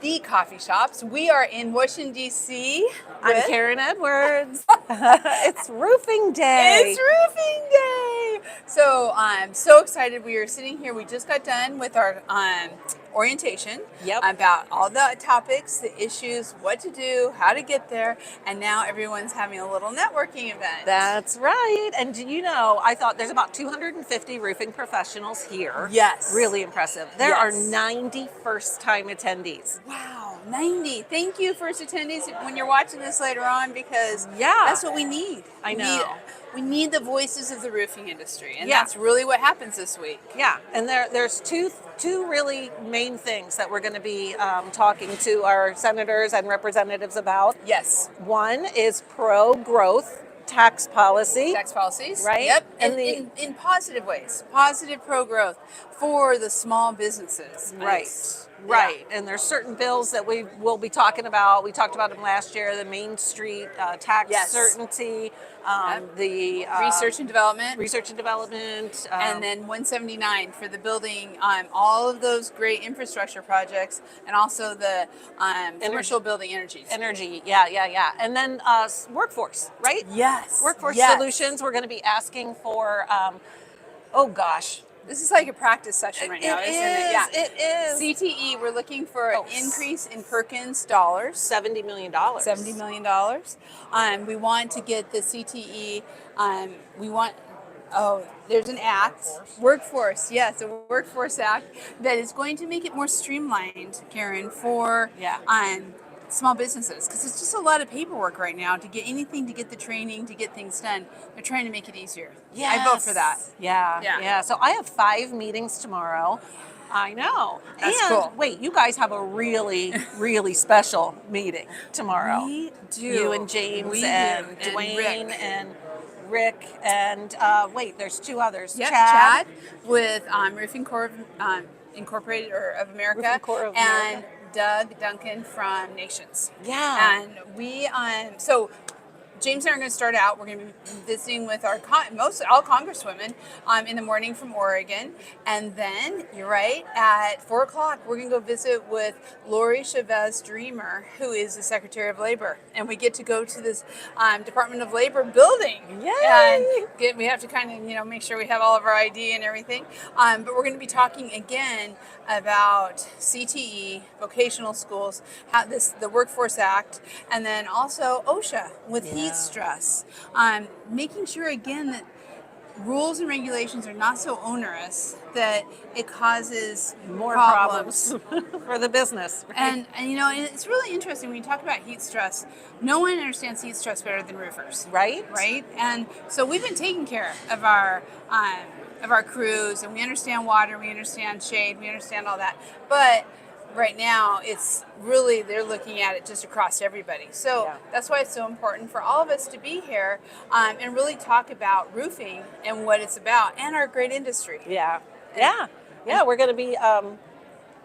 the coffee shops. We are in Washington, D.C. I'm Karen Edwards. It's roofing day. It's roofing day. So I'm so excited. We are sitting here. We just got done with our orientation about all the topics, the issues, what to do, how to get there, and now everyone's having a little networking event. That's right. And do you know, I thought there's about 250 roofing professionals here. Yes. Really impressive. There are 90 first-time attendees. Wow, 90. Thank you, first attendees, when you're watching this later on, because that's what we need. I know. We need the voices of the roofing industry, and that's really what happens this week. Yeah, and there's two really main things that we're going to be talking to our senators and representatives about. Yes. One is pro-growth tax policy. Tax policies. Right? Yep. And in positive ways. Positive pro-growth for the small businesses. Right. Right. And there's certain bills that we will be talking about. We talked about them last year, the Main Street tax certainty, the research and development. And then 179 for the building, all of those great infrastructure projects, and also the commercial building energy. Yeah. And then workforce, right? Yes. Workforce solutions. We're going to be asking for, this is like a practice session right now, isn't it? Yeah, it is. CTE, we're looking for an increase in Perkins dollars. $70 million. $70 million. We want to get the CTE, there's an act, workforce, a workforce act that is going to make it more streamlined, Karen, for small businesses, because it's just a lot of paperwork right now to get anything, to get the training, to get things done. They're trying to make it easier. Yes. I vote for that. Yeah. So I have 5 meetings tomorrow. I know. That's cool. Wait, you guys have a really, really special meeting tomorrow. We do. You and James and Dwayne and Rick and there's 2 others. Yep, Chad with Roofing Corps Incorporated of America, and Doug Duncan from Nations. Yeah. And we so James and I are going to start out. We're going to be visiting with all congresswomen in the morning from Oregon. And then, you're right, at 4 o'clock, we're going to go visit with Lori Chavez Dreamer, who is the Secretary of Labor. And we get to go to this Department of Labor building. Yay! And we have to kind of, make sure we have all of our ID and everything. But we're going to be talking again about CTE, vocational schools, the Workforce Act, and then also OSHA with heat stress. Making sure again that rules and regulations are not so onerous that it causes more problems for the business. Right? And it's really interesting when you talk about heat stress. No one understands heat stress better than roofers. Right. And so we've been taking care of our crews, and we understand water, we understand shade, we understand all that. But right now, it's really, they're looking at it just across everybody. So that's why it's so important for all of us to be here and really talk about roofing and what it's about and our great industry. Yeah. We're going to be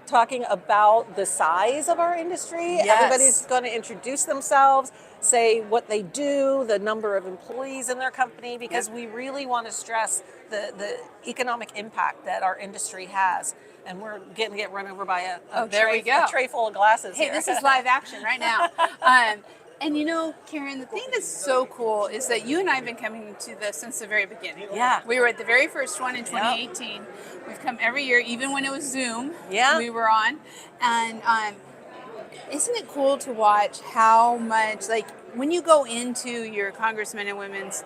talking about the size of our industry. Yes. Everybody's going to introduce themselves, say what they do, the number of employees in their company, because we really want to stress the economic impact that our industry has. And we're going to get run over by a tray full of glasses. Hey, this is live action right now. And Karen, the thing that's so cool is that you and I have been coming to this since the very beginning. Yeah. We were at the very first one in 2018. Yep. We've come every year, even when it was Zoom. Yeah. We were on. And isn't it cool to watch how much, when you go into your congressmen and women's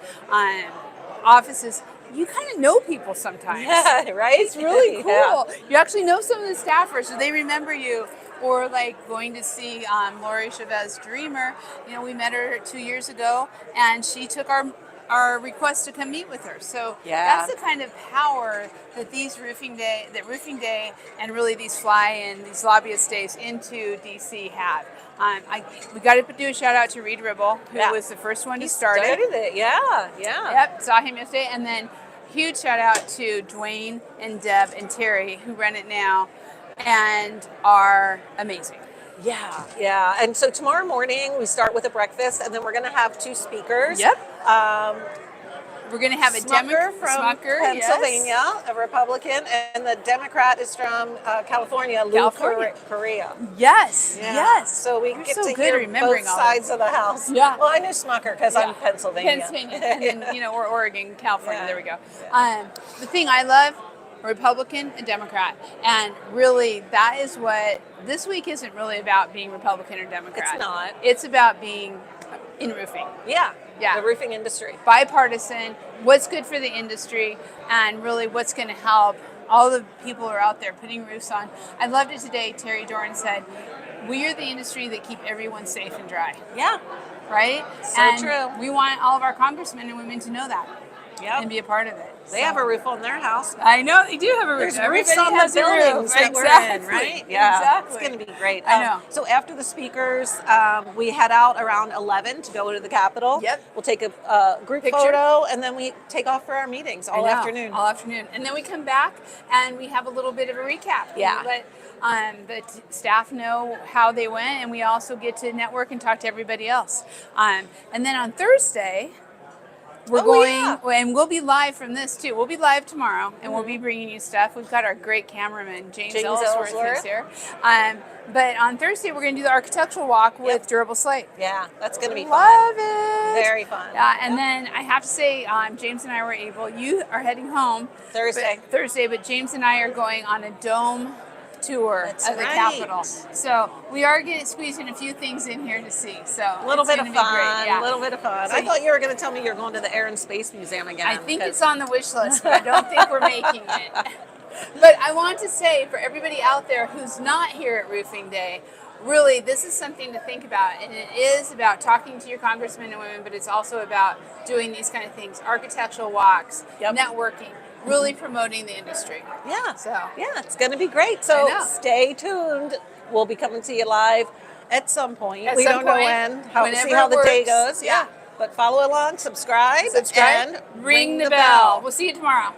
offices, you kind of know people sometimes. Yeah, right? It's really cool. Yeah. You actually know some of the staffers, so they remember you. Or going to see Lori Chavez Dreamer. We met her 2 years ago, and she took our request to come meet with her. So that's the kind of power that Roofing Day and really these fly-in, these lobbyist days into DC have. We got to do a shout out to Reed Ribble, who was the first one to start it. He started it, yeah. Yep, saw him yesterday. And then huge shout out to Dwayne and Deb and Terry, who run it now and are amazing. Yeah. And so tomorrow morning we start with a breakfast, and then we're going to have 2 speakers. Yep. We're going to have a Smucker from Smucker, Pennsylvania, yes. a Republican, and the Democrat is from California, Lou California. Correa. Yes, Yeah. yes. So we You're get so to good hear remembering both all sides that. of the house. Yeah. Well, I knew Smucker because I'm Pennsylvania. Pennsylvania, and then we're Oregon, California. Yeah. There we go. Yeah. The thing I love, Republican and Democrat, and really that is what this week isn't really about being Republican or Democrat. It's not. It's about being in roofing. Yeah. Yeah. The roofing industry. Bipartisan, what's good for the industry, and really what's going to help all the people who are out there putting roofs on. I loved it today. Terry Doran said, "We are the industry that keep everyone safe and dry." Yeah. Right? So true. We want all of our congressmen and women to know that and be a part of it. They have a roof on their house. I know they do have a roof. There's roofs Everybody on has the a buildings roof. that we're in, right? Yeah, Exactly. it's going to be great. I know. So after the speakers, we head out around 11 to go to the Capitol. Yep. We'll take a group Picture. photo, and then we take off for our meetings all afternoon. All afternoon. And then we come back and we have a little bit of a recap. Yeah. We let the staff know how they went, and we also get to network and talk to everybody else. And then on Thursday, we're and we'll be live from this too. We'll be live tomorrow, and we'll be bringing you stuff. We've got our great cameraman, James Ellsworth, who's here. But on Thursday, we're going to do the architectural walk with Durable Slate. Yeah, that's going to be fun. Love it. Very fun. And then I have to say, James and I were able, you are heading home Thursday, but James and I are going on a dome tour of the Capitol. So we are going to squeeze in a few things in here to see. So a little bit of fun. Yeah. A little bit of fun. So I thought you were going to tell me you're going to the Air and Space Museum again. I think it's on the wish list, but I don't think we're making it. But I want to say, for everybody out there who's not here at Roofing Day, really, this is something to think about. And it is about talking to your congressmen and women, but it's also about doing these kind of things, architectural walks, networking, really promoting the industry. Yeah. So yeah, it's going to be great. So stay tuned. We'll be coming to you live at some point. We don't know when. See how the day goes. Yeah. But follow along, subscribe, and ring the bell. We'll see you tomorrow.